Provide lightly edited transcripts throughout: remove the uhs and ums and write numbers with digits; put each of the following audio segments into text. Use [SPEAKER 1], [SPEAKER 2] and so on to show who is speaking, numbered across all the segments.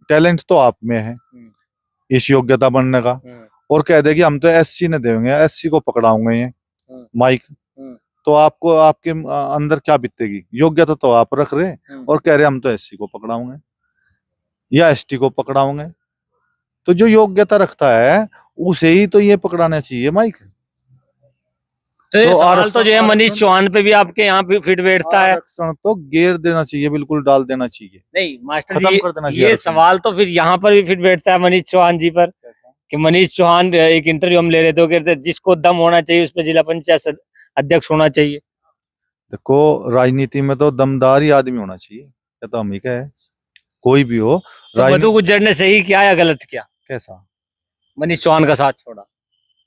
[SPEAKER 1] Talent तो आप में है इस योग्यता बनने का, और कह दे कि हम तो एससी ने देंगे, एससी को पकड़ाऊंगे ये माइक, तो आपको आपके अंदर क्या बीतेगी? योग्यता तो आप रख रहे और कह रहे हम तो एससी को पकड़ाऊंगे या एसटी को पकड़ाऊंगे। तो जो योग्यता रखता है उसे ही तो ये पकड़ाना चाहिए माइक।
[SPEAKER 2] तो ये सवाल तो जो है मनीष चौहान पे भी आपके यहाँ पे फिट बैठता है।
[SPEAKER 1] आरक्षण तो घेर देना चाहिए, बिल्कुल डाल देना चाहिए,
[SPEAKER 2] नहीं मास्टर
[SPEAKER 1] खत्म
[SPEAKER 2] जी,
[SPEAKER 1] कर देना चाहिए।
[SPEAKER 2] ये सवाल तो फिर यहाँ पर भी फिट बैठता है मनीष चौहान जी पर, कि मनीष चौहान एक इंटरव्यू हम ले रहे थे, कहते जिसको दम होना चाहिए उसमें जिला पंचायत अध्यक्ष होना चाहिए।
[SPEAKER 1] देखो राजनीति में तो दमदार ही आदमी होना चाहिए, या तो हम ही कहे कोई भी हो।
[SPEAKER 2] तो मधु गुज्जर ने सही किया या गलत किया?
[SPEAKER 1] कैसा?
[SPEAKER 2] मनीष चौहान का साथ छोड़ा।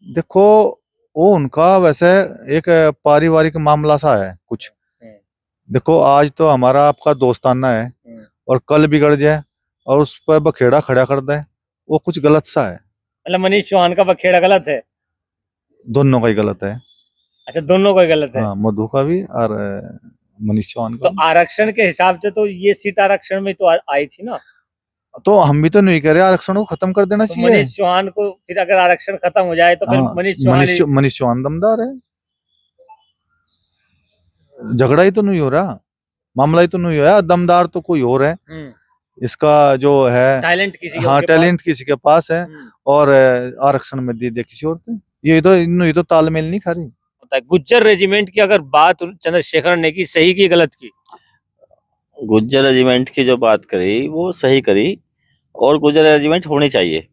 [SPEAKER 1] देखो वो उनका वैसे एक पारिवारिक मामला सा है कुछ। देखो आज तो हमारा आपका दोस्ताना है और कल बिगड़ जाए और उस पर बखेड़ा खड़ा कर दे, वो कुछ गलत सा है।
[SPEAKER 2] मतलब मनीष चौहान का बखेड़ा गलत है?
[SPEAKER 1] दोनों का ही गलत है।
[SPEAKER 2] अच्छा, दोनों का ही गलत है।
[SPEAKER 1] हाँ, मधु का भी और मनीष चौहान का।
[SPEAKER 2] तो आरक्षण के हिसाब से तो ये सीट आरक्षण में तो आई थी ना,
[SPEAKER 1] तो हम भी तो नहीं कह रहे आरक्षण को खत्म कर देना चाहिए।
[SPEAKER 2] मनीष चौहान को फिर अगर आरक्षण खत्म हो जाए तो फिर
[SPEAKER 1] मनीष चौहान दमदार है। झगड़ा ही तो नहीं हो रहा, मामला ही तो नहीं हो रहा, दमदार तो कोई और है। इसका जो है
[SPEAKER 2] टैलेंट किसी
[SPEAKER 1] हाँ टैलेंट किसी के पास है और आरक्षण में दे किसी और से। ये तो तालमेल नहीं खा रही।
[SPEAKER 2] गुज्जर रेजिमेंट की अगर बात चंद्रशेखर ने की, सही की गलत की?
[SPEAKER 3] गुज्जर रेजिमेंट की जो बात करी वो सही करी, और गुज्जर रेजिमेंट होनी चाहिए।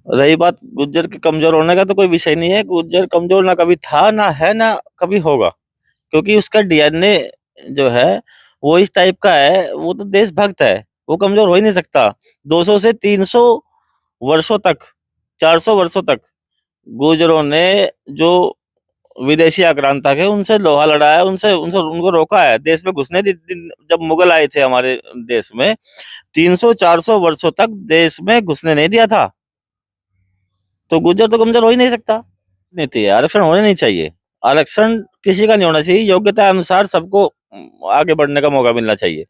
[SPEAKER 3] रही बात गुज्जर के कमजोर होने का, तो कोई विषय नहीं है। गुज्जर कमजोर ना कभी था, ना है, ना कभी होगा, क्योंकि उसका डीएनए जो है वो इस टाइप का है। वो तो देशभक्त है, वो कमजोर हो ही नहीं सकता। 200 से 300 वर्षों तक, 400 वर्षों तक गुज्जरों ने जो विदेशी आक्रांता थे उनसे लोहा लड़ा है, उनसे उनसे उनको रोका है देश में घुसने। जब मुगल आए थे हमारे देश में, 300-400 वर्षों तक देश में घुसने नहीं दिया था। तो गुज्जर तो कमजोर हो ही नहीं सकता। नीति है, आरक्षण होने नहीं चाहिए। आरक्षण किसी का नहीं होना चाहिए, योग्यता अनुसार सबको आगे बढ़ने का मौका मिलना चाहिए।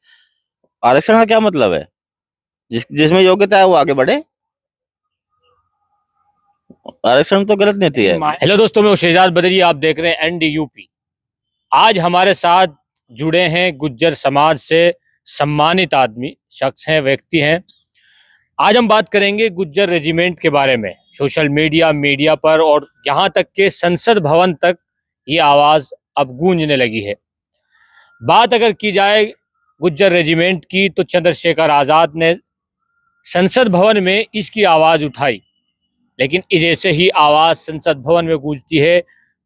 [SPEAKER 3] आरक्षण का क्या मतलब है? जिसमें योग्यता है वो आगे बढ़े। आरक्षण तो गलत नीति है।
[SPEAKER 2] हेलो दोस्तों, मैं शेजाद बदरी, आप देख रहे हैं NDUP। आज हमारे साथ जुड़े हैं गुज्जर समाज से सम्मानित आदमी, शख्स हैं, व्यक्ति हैं। आज हम बात करेंगे गुज्जर रेजिमेंट के बारे में। सोशल मीडिया पर और यहाँ तक के संसद भवन तक ये आवाज अब गूंजने लगी है। बात अगर की जाए गुज्जर रेजिमेंट की, तो चंद्रशेखर आजाद ने संसद भवन में इसकी आवाज उठाई, लेकिन जैसे ही आवाज संसद भवन में गूंजती है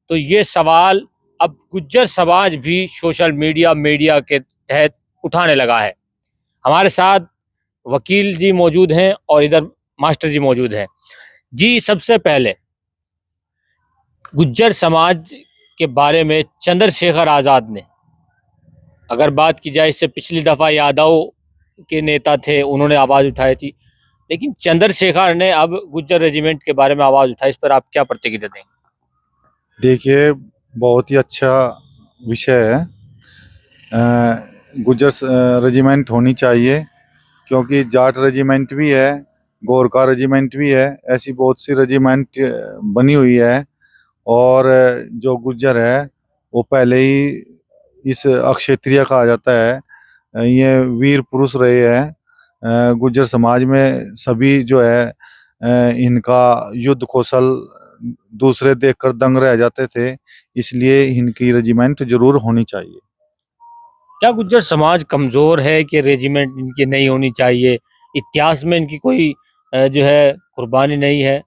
[SPEAKER 2] तो ये सवाल अब गुज्जर समाज भी सोशल मीडिया के तहत उठाने लगा है। हमारे साथ वकील जी मौजूद हैं और इधर मास्टर जी मौजूद हैं। जी, सबसे पहले गुज्जर समाज के बारे में चंद्रशेखर आजाद ने अगर बात की जाए, इससे पिछली दफा यादव के नेता थे, उन्होंने आवाज उठाई थी, लेकिन चंद्रशेखर ने अब गुज्जर रेजिमेंट के बारे में आवाज उठाई। इस पर आप क्या प्रतिक्रिया देंगे?
[SPEAKER 1] देखिए, बहुत ही अच्छा विषय है। गुज्जर रेजिमेंट होनी चाहिए, क्योंकि जाट रेजिमेंट भी है, गोरखा रेजिमेंट भी है, ऐसी बहुत सी रेजिमेंट बनी हुई है। और जो गुज्जर है वो पहले ही इस अक्षत्रिय कहा जाता है, ये वीर पुरुष रहे हैं। गुज्जर समाज में सभी जो है इनका युद्ध कौशल दूसरे देखकर दंग रह जाते थे, इसलिए इनकी रेजिमेंट जरूर होनी चाहिए।
[SPEAKER 2] क्या गुज्जर समाज कमजोर है कि रेजिमेंट इनकी नहीं होनी चाहिए? इतिहास में इनकी कोई जो है कुर्बानी नहीं है,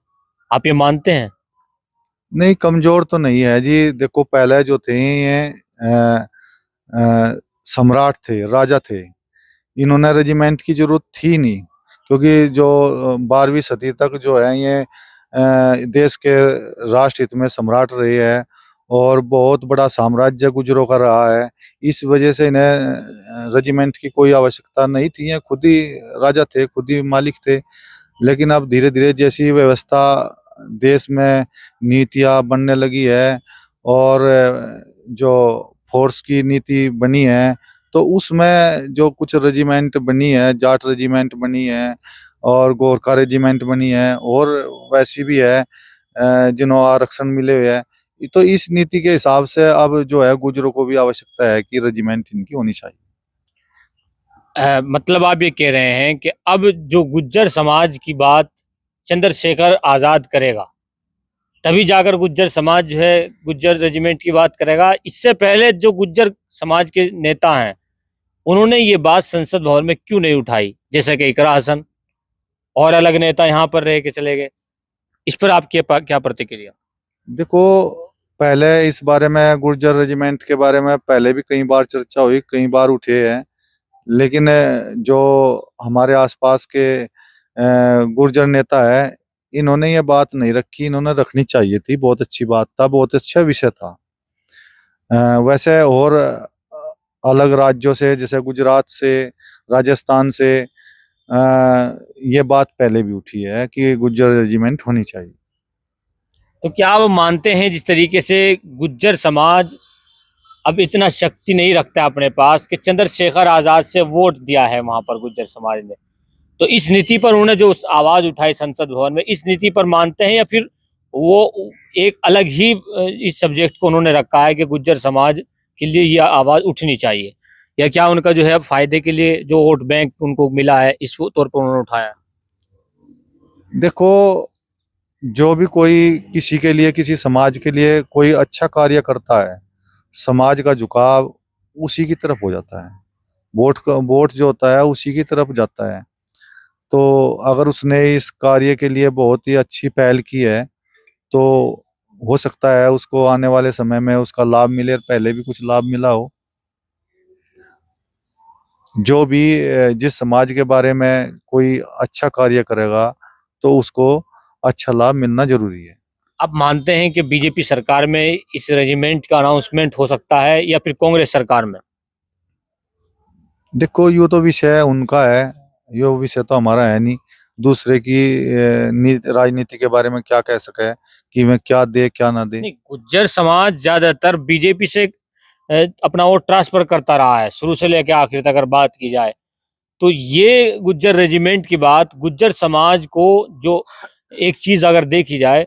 [SPEAKER 2] आप ये मानते हैं?
[SPEAKER 1] नहीं, कमजोर तो नहीं है जी। देखो पहले जो थे ये सम्राट थे, राजा थे, इन्होंने रेजिमेंट की जरूरत थी नहीं, क्योंकि जो 12वीं सदी तक जो है ये देश के राष्ट्र हित में सम्राट रहे हैं और बहुत बड़ा साम्राज्य गुजरों का रहा है। इस वजह से इन्हें रेजिमेंट की कोई आवश्यकता नहीं थी, ये खुद ही राजा थे, खुद ही मालिक थे। लेकिन अब धीरे धीरे जैसी व्यवस्था देश में नीतियाँ बनने लगी है और जो फोर्स की नीति बनी है, तो उसमें जो कुछ रेजिमेंट बनी है, जाट रेजिमेंट बनी है और गोरखा रेजिमेंट बनी है, और वैसी भी है जिन्हों आरक्षण मिले हुए हैं। तो इस नीति के हिसाब से अब जो है गुजरों को भी आवश्यकता है कि रेजिमेंट इनकी होनी चाहिए।
[SPEAKER 2] मतलब आप ये कह रहे हैं कि अब जो गुज्जर समाज की बात चंद्रशेखर आजाद करेगा, तभी जाकर गुज्जर समाज जो है गुज्जर रेजिमेंट की बात करेगा। इससे पहले जो गुज्जर समाज के नेता हैं, उन्होंने ये बात संसद भवन में क्यों नहीं उठाई? जैसे कि इकरा हसन और अलग नेता यहाँ पर रह के चले गए। इस पर आपकी क्या प्रतिक्रिया?
[SPEAKER 1] देखो, पहले इस बारे में गुर्जर रेजिमेंट के बारे में पहले भी कई बार चर्चा हुई, कई बार उठे हैं, लेकिन जो हमारे आसपास के गुर्जर नेता है, इन्होंने ये बात नहीं रखी। इन्होंने रखनी चाहिए थी, बहुत अच्छी बात था, बहुत अच्छा विषय था। वैसे और अलग राज्यों से, जैसे गुजरात से, राजस्थान से ये बात पहले भी उठी है कि गुज्जर रेजिमेंट होनी चाहिए।
[SPEAKER 2] तो क्या आप मानते हैं जिस तरीके से गुज्जर समाज अब इतना शक्ति नहीं रखता अपने पास कि चंद्रशेखर आजाद से वोट दिया है वहां पर गुज्जर समाज ने, तो इस नीति पर उन्होंने जो आवाज उठाई संसद भवन में, इस नीति पर मानते हैं, या फिर वो एक अलग ही इस सब्जेक्ट को उन्होंने रखा है कि गुज्जर समाज के लिए यह आवाज उठनी चाहिए, या क्या उनका जो है फायदे के लिए जो वोट बैंक उनको मिला है इस तौर पर उन्होंने उठाया?
[SPEAKER 1] देखो, जो भी कोई किसी के लिए, किसी समाज के लिए कोई अच्छा कार्य करता है, समाज का झुकाव उसी की तरफ हो जाता है। वोट जो होता है उसी की तरफ जाता है। तो अगर उसने इस कार्य के लिए बहुत ही अच्छी पहल की है, तो हो सकता है उसको आने वाले समय में उसका लाभ मिले, और पहले भी कुछ लाभ मिला हो। जो भी जिस समाज के बारे में कोई अच्छा कार्य करेगा, तो उसको अच्छा लाभ मिलना जरूरी है।
[SPEAKER 2] आप मानते हैं कि बीजेपी सरकार में इस रेजिमेंट का अनाउंसमेंट हो सकता है, या फिर कांग्रेस सरकार में?
[SPEAKER 1] देखो, यो तो विषय उनका है, यो विषय तो हमारा है नहीं। दूसरे की राजनीति के बारे में क्या कह सके कि मैं क्या दे क्या ना दे।
[SPEAKER 2] नहीं, गुज्जर समाज ज्यादातर बीजेपी से अपना वोट ट्रांसफर करता रहा है शुरू से लेकर आखिर तक, अगर बात की जाए तो। ये गुज्जर रेजिमेंट की बात गुज्जर समाज को, जो एक चीज अगर देखी जाए,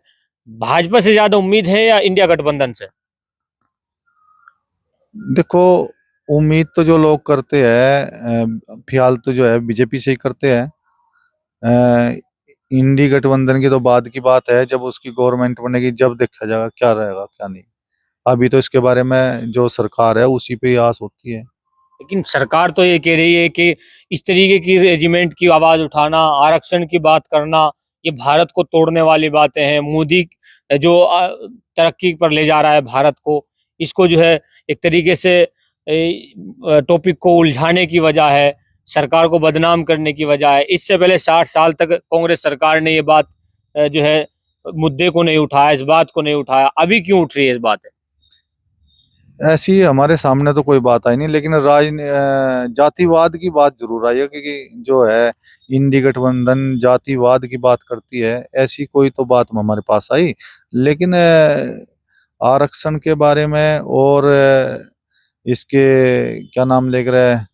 [SPEAKER 2] भाजपा से ज्यादा उम्मीद है या इंडिया गठबंधन से?
[SPEAKER 1] देखो, उम्मीद तो जो लोग करते हैं फिलहाल तो जो है बीजेपी से ही करते हैं। अ, इंडी गठबंधन की तो बाद की बात है, जब उसकी गवर्नमेंट बनेगी जब देखा जाएगा क्या रहेगा क्या नहीं। अभी तो इसके बारे में जो सरकार है उसी पे ही आस होती है।
[SPEAKER 2] लेकिन सरकार तो ये कह रही है कि इस तरीके की रेजिमेंट की आवाज उठाना, आरक्षण की बात करना, ये भारत को तोड़ने वाली बातें हैं। मोदी जो तरक्की पर ले जा रहा है भारत को, इसको जो है एक तरीके से टॉपिक को उलझाने की वजह है, सरकार को बदनाम करने की वजह है। इससे पहले 60 साल तक कांग्रेस सरकार ने ये बात जो है मुद्दे को नहीं उठाया, इस बात को नहीं उठाया। अभी क्यों उठ रही है इस बात?
[SPEAKER 1] ऐसी हमारे सामने तो कोई बात आई नहीं, लेकिन जातिवाद की बात जरूर आई है, क्योंकि जो है इंडी गठबंधन जातिवाद की बात करती है, ऐसी कोई तो बात हमारे पास आई। लेकिन आरक्षण के बारे में और इसके क्या नाम ले रहे हैं,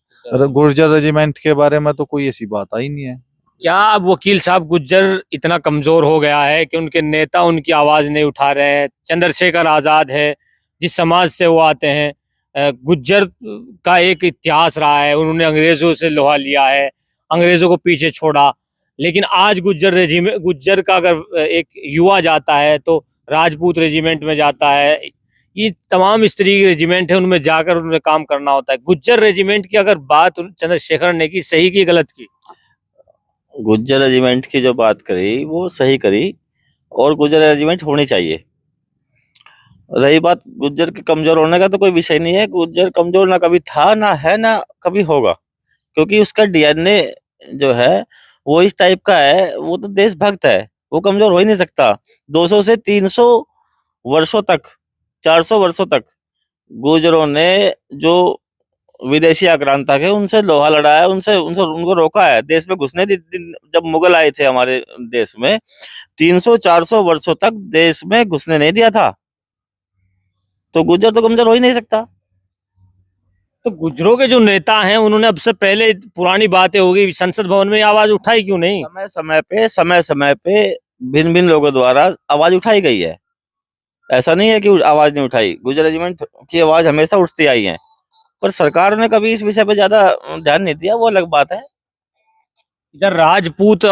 [SPEAKER 1] गुर्जर रेजिमेंट के बारे में तो कोई ऐसी बात आई नहीं है।
[SPEAKER 2] क्या अब वकील साहब गुज्जर इतना कमजोर हो गया है कि उनके नेता उनकी आवाज नहीं उठा रहे हैं? चंद्रशेखर आजाद है, जिस समाज से वो आते हैं, गुज्जर का एक इतिहास रहा है, उन्होंने अंग्रेजों से लोहा लिया है, अंग्रेजों को पीछे छोड़ा। लेकिन आज गुज्जर का अगर एक युवा जाता है तो राजपूत रेजिमेंट में जाता है। ये तमाम इस तरीके के रेजिमेंट है, उनमें जाकर उन्हें काम करना होता है। गुज्जर रेजिमेंट की अगर बात चंद्रशेखर ने की, सही की गलत की?
[SPEAKER 3] गुज्जर रेजिमेंट की जो बात करी वो सही करी, और गुज्जर रेजिमेंट होनी चाहिए। रही बात गुज्जर के कमजोर होने का, तो कोई विषय नहीं है। गुज्जर कमजोर ना कभी था, ना है, ना कभी होगा, क्योंकि उसका डीएनए जो है वो इस टाइप का है। वो तो देशभक्त है, वो कमजोर हो ही नहीं सकता। 200 से 300 वर्षों तक, 400 वर्षों तक गुर्जरों ने जो विदेशी आक्रांतक है उनसे लोहा लड़ाया, उनसे उनसे उनको रोका है, देश में घुसने जब मुगल आए थे हमारे देश में, 300-400 वर्षों तक देश में घुसने नहीं दिया था। तो गुर्जर तो कमजोर हो ही नहीं सकता।
[SPEAKER 2] तो गुर्जरों के जो नेता हैं उन्होंने अब से पहले पुरानी बातें होगी संसद भवन में आवाज उठाई क्यों नहीं?
[SPEAKER 3] समय समय पे भिन्न भिन्न लोगों द्वारा आवाज उठाई गई है। ऐसा नहीं है कि आवाज नहीं उठाई, गुर्जर रेजिमेंट की आवाज हमेशा उठती आई है, पर सरकार ने कभी इस विषय पे ज्यादा ध्यान नहीं दिया, वो अलग बात है।
[SPEAKER 2] इधर राजपूत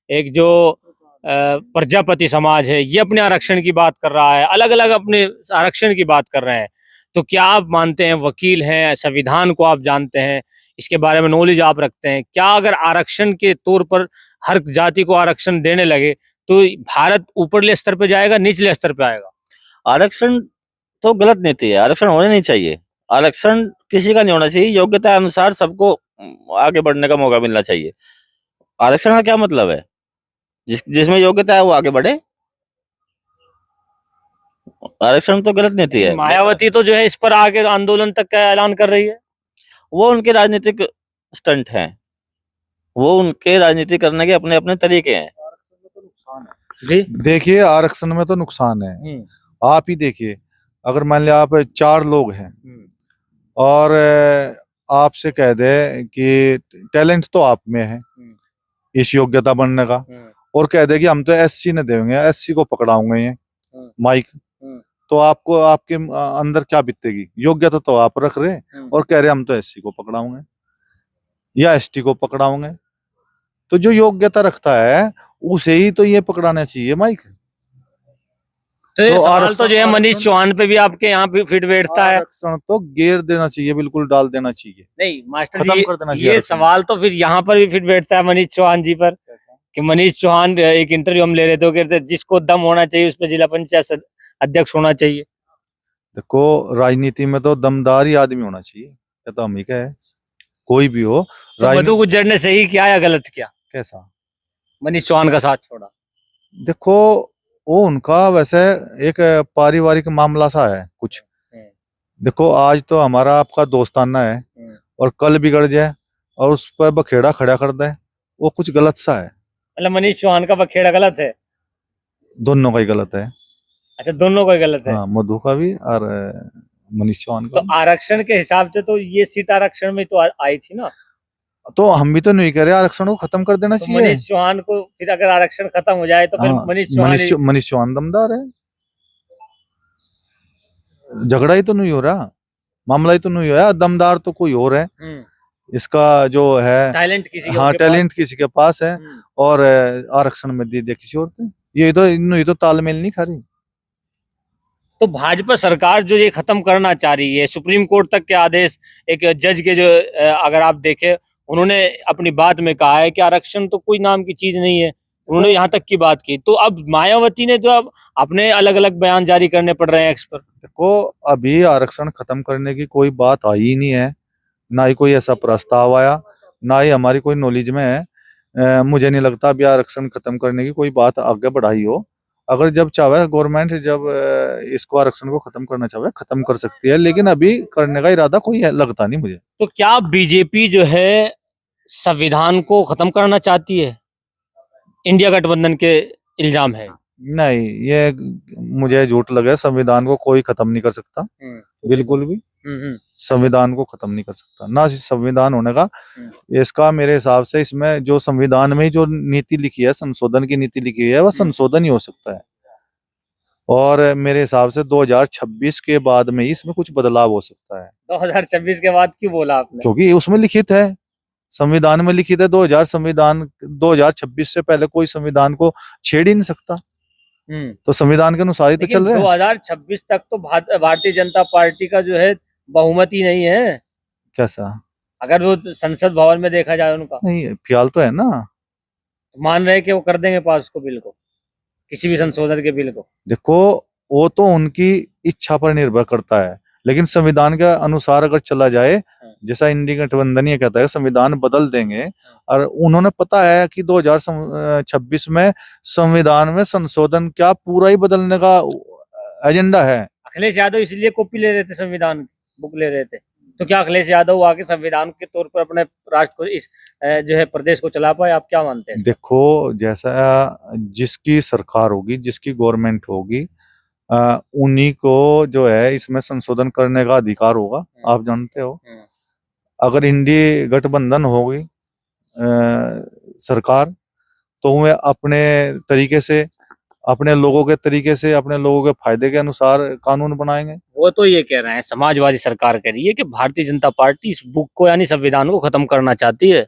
[SPEAKER 2] एक जो प्रजापति समाज है ये अपने आरक्षण की बात कर रहा है, अलग अलग अपने आरक्षण की बात कर रहे हैं। तो क्या आप मानते हैं, वकील हैं, संविधान को आप जानते हैं, इसके बारे में नॉलेज आप रखते हैं, क्या अगर आरक्षण के तौर पर हर जाति को आरक्षण देने लगे तो भारत ऊपरले स्तर पे जाएगा, निचले स्तर पे आएगा?
[SPEAKER 3] आरक्षण तो गलत नीति है, आरक्षण होने नहीं चाहिए। आरक्षण किसी का नहीं होना चाहिए, योग्यता अनुसार सबको आगे बढ़ने का मौका मिलना चाहिए। आरक्षण का क्या मतलब है? जिसमें योग्यता है वो आगे बढ़े। आरक्षण तो गलत नीति है।
[SPEAKER 2] मायावती तो जो है इस पर आगे आंदोलन तक का ऐलान कर रही है।
[SPEAKER 3] वो उनके राजनीतिक स्टंट हैं, वो उनके राजनीति करने के अपने अपने तरीके हैं।
[SPEAKER 2] जी
[SPEAKER 1] देखिए, आरक्षण में तो नुकसान है। आप ही देखिए, अगर मान लिया आप 4 लोग हैं और आपसे कह दे कि टैलेंट तो आप में है इस योग्यता बनने का, और कह दे कि हम तो एससी ने देंगे, एससी को पकड़ाऊंगे ये माइक, तो आपको आपके अंदर क्या बीतेगी? योग्यता तो आप रख रहे और कह रहे हम तो एससी को पकड़ाऊंगे या एसटी को पकड़ाऊंगे। तो जो योग्यता रखता है उसे ही तो ये पकड़ाना चाहिए माइक।
[SPEAKER 2] तो ये सवाल तो जो है मनीष चौहान पे भी आपके यहाँ पे फिट बैठता है।
[SPEAKER 1] आरक्षण तो घेर देना चाहिए, बिल्कुल डाल देना चाहिए।
[SPEAKER 2] नहीं मास्टर
[SPEAKER 1] खत्म
[SPEAKER 2] जी,
[SPEAKER 1] कर देना चाहिए
[SPEAKER 2] ये
[SPEAKER 1] आरक्षण।
[SPEAKER 2] सवाल तो फिर यहाँ पर भी फिट बैठता है मनीष चौहान जी पर, कि मनीष चौहान एक इंटरव्यू हम ले रहे थे, कहते जिसको दम होना चाहिए उसमें जिला पंचायत अध्यक्ष होना चाहिए।
[SPEAKER 1] देखो, राजनीति में तो दमदार ही आदमी होना चाहिए, या तो हम ही कहे कोई भी हो।
[SPEAKER 2] तो मधु गुज्जर ने सही किया या गलत किया?
[SPEAKER 1] कैसा?
[SPEAKER 2] मनीष चौहान का साथ छोड़ा।
[SPEAKER 1] देखो, वो उनका वैसे एक पारिवारिक मामला सा है कुछ। देखो, आज तो हमारा आपका दोस्ताना है और कल बिगड़ जाए और उस पर बखेड़ा खड़ा कर दे, वो कुछ गलत सा है।
[SPEAKER 2] मतलब मनीष चौहान का बखेड़ा गलत है?
[SPEAKER 1] दोनों का ही गलत है।
[SPEAKER 2] अच्छा, दोनों का ही गलत है।
[SPEAKER 1] हाँ, मधु का भी और मनीष चौहान का
[SPEAKER 2] तो आरक्षण के हिसाब से तो ये सीट आरक्षण में तो आई थी ना।
[SPEAKER 1] तो हम भी तो नहीं कह रहे आरक्षण को खत्म कर देना
[SPEAKER 2] तो
[SPEAKER 1] चाहिए।
[SPEAKER 2] मनीष चौहान को फिर अगर आरक्षण खत्म हो जाए तो फिर
[SPEAKER 1] हाँ,
[SPEAKER 2] मनीष
[SPEAKER 1] चौहान दमदार है। झगड़ा ही तो नहीं हो रहा, मामला ही तो नहीं हो रहा, दमदार तो कोई और है। इसका जो है
[SPEAKER 2] टैलेंट किसी
[SPEAKER 1] हाँ, टैलेंट किसी के पास है और आरक्षण में दे दिया किसी और ने। ये तो तालमेल नहीं खा रही।
[SPEAKER 2] तो भाजपा सरकार जो ये खत्म करना चाह रही है, सुप्रीम कोर्ट तक के आदेश, एक जज के जो अगर आप देखें, उन्होंने अपनी बात में कहा है कि आरक्षण तो कोई नाम की चीज नहीं है, उन्होंने यहाँ तक की बात की। तो अब मायावती ने जो अब अपने अलग अलग बयान जारी करने पड़ रहे हैं एक्स पर।
[SPEAKER 1] देखो, अभी आरक्षण खत्म करने की कोई बात आई ही नहीं है, ना ही कोई ऐसा प्रस्ताव आया, ना ही हमारी कोई नॉलेज में है। मुझे नहीं लगता अभी आरक्षण खत्म करने की कोई बात आगे बढ़ाई हो। अगर जब चाहे गवर्नमेंट, जब इसको आरक्षण को खत्म करना चाहे खत्म कर सकती है, लेकिन अभी करने का इरादा कोई लगता नहीं मुझे।
[SPEAKER 2] तो क्या बीजेपी जो है संविधान को खत्म करना चाहती है? इंडिया गठबंधन के इल्जाम है।
[SPEAKER 1] नहीं, ये मुझे झूठ लगे। संविधान को कोई खत्म नहीं कर सकता, बिल्कुल भी संविधान को खत्म नहीं कर सकता, ना संविधान होने का। इसका मेरे हिसाब से इसमें जो संविधान में जो नीति लिखी है, संशोधन की नीति लिखी है, वह संशोधन ही हो सकता है। और मेरे हिसाब से 2026 के बाद में इसमें कुछ बदलाव हो सकता है।
[SPEAKER 2] 2026 के बाद क्यों बोला आपने?
[SPEAKER 1] क्योंकि उसमें लिखित है, संविधान में लिखित है 2026 से पहले कोई संविधान को छेड़ ही नहीं सकता। तो संविधान के अनुसार ही तो चल रहे हैं।
[SPEAKER 2] 2026 तक तो भारतीय जनता पार्टी का जो है बहुमत ही नहीं है।
[SPEAKER 1] कैसा?
[SPEAKER 2] अगर वो संसद भवन में देखा जाए उनका
[SPEAKER 1] नहीं, ख्याल तो है ना।
[SPEAKER 2] मान रहे कि वो कर देंगे पास को बिल को, किसी भी संशोधन के बिल को।
[SPEAKER 1] देखो, वो तो उनकी इच्छा पर निर्भर करता है, लेकिन संविधान के अनुसार अगर चला जाए, जैसा इंडिया गठबंधन ये कहता है संविधान बदल देंगे, और उन्होंने पता है कि 2026 में संविधान में संशोधन क्या पूरा ही बदलने का एजेंडा है।
[SPEAKER 2] अखिलेश यादव इसलिए कॉपी ले रहे थे, संविधान बुक ले रहे थे, तो क्या अखिलेश यादव आके संविधान के तौर पर अपने राष्ट्र को, इस जो है प्रदेश को चला पाए? आप क्या मानते हैं?
[SPEAKER 1] देखो, जैसा जिसकी सरकार होगी, जिसकी गवर्नमेंट होगी, उन्हीं को जो है इसमें संशोधन करने का अधिकार होगा। आप जानते हो अगर इंडी गठबंधन होगी सरकार, तो वे अपने तरीके से, अपने लोगों के तरीके से, अपने लोगों के फायदे के अनुसार कानून बनाएंगे।
[SPEAKER 2] वो तो ये कह रहे हैं, समाजवादी सरकार कह रही है कि भारतीय जनता पार्टी इस बुक को यानी संविधान को खत्म करना चाहती है।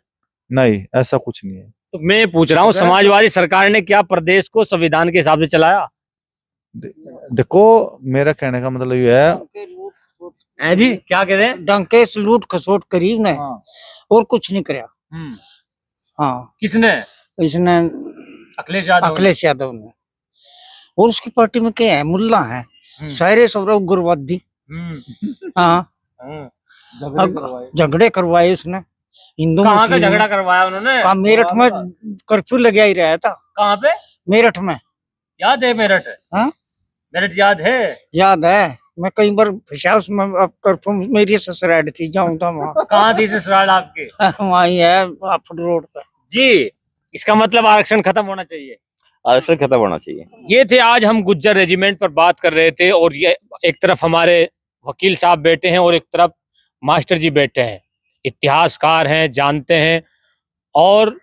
[SPEAKER 1] नहीं, ऐसा कुछ नहीं है।
[SPEAKER 2] तो मैं पूछ रहा हूँ, समाजवादी सरकार ने क्या प्रदेश को संविधान के हिसाब से चलाया?
[SPEAKER 1] देखो, मेरा कहने का मतलब ये है
[SPEAKER 2] जी, क्या कह रहे हैं?
[SPEAKER 4] डंके से लूट खसोट करी ने और कुछ नहीं कराया। हाँ,
[SPEAKER 2] किसने?
[SPEAKER 4] इसने अखिलेश यादव ने। और उसकी पार्टी में क्या है, मुल्ला है, सारे सब उग्रवादी। हाँ, झगड़े करवाए उसने हिंदू
[SPEAKER 2] कहाँ का झगड़ा करवाया उन्होंने?
[SPEAKER 4] कहा मेरठ में कर्फ्यू लगा ही रहा था।
[SPEAKER 2] कहाँ पे? मेरठ
[SPEAKER 4] में।
[SPEAKER 2] याद है मेरठ? हाँ, मेरठ याद है? याद है,
[SPEAKER 4] मैं कई बार फंसा उसमें। अब कर्फ्यू मेरी ससुराल थी, जाऊँ था वहाँ।
[SPEAKER 2] कहाँ थी ससुराल आपके?
[SPEAKER 4] वहीं है आफड़ रोड पे।
[SPEAKER 2] जी, इसका मतलब आरक्षण खत्म होना चाहिए।
[SPEAKER 3] आरक्षण खत्म होना चाहिए।
[SPEAKER 2] ये थे, आज हम गुज्जर रेजिमेंट पर बात कर रहे थे, और ये एक तरफ हमारे वकील साहब बैठे हैं और एक तरफ मास्टर जी बैठे हैं, इतिहासकार हैं, जानते हैं। और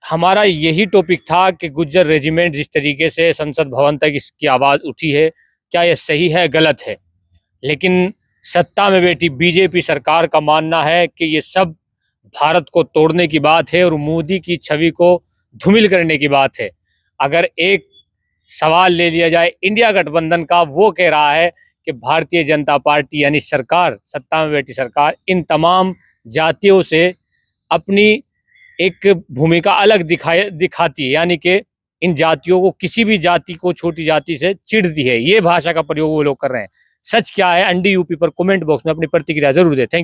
[SPEAKER 2] हमारा यही टॉपिक था कि गुज्जर रेजिमेंट जिस तरीके से संसद भवन तक इसकी आवाज़ उठी है, क्या ये सही है, गलत है? लेकिन सत्ता में बैठी बीजेपी सरकार का मानना है कि ये सब भारत को तोड़ने की बात है और मोदी की छवि को धूमिल करने की बात है। अगर एक सवाल ले लिया जाए इंडिया गठबंधन का, वो कह रहा है कि भारतीय जनता पार्टी यानी सरकार, सत्ता में बैठी सरकार, इन तमाम जातियों से अपनी एक भूमिका अलग दिखाती है, यानी कि इन जातियों को, किसी भी जाति को छोटी जाति से चिढ़ती है। ये भाषा का प्रयोग वो लोग कर रहे हैं। सच क्या है, एनडीयूपी पर कमेंट बॉक्स में अपनी प्रतिक्रिया जरूर दें। Thank you.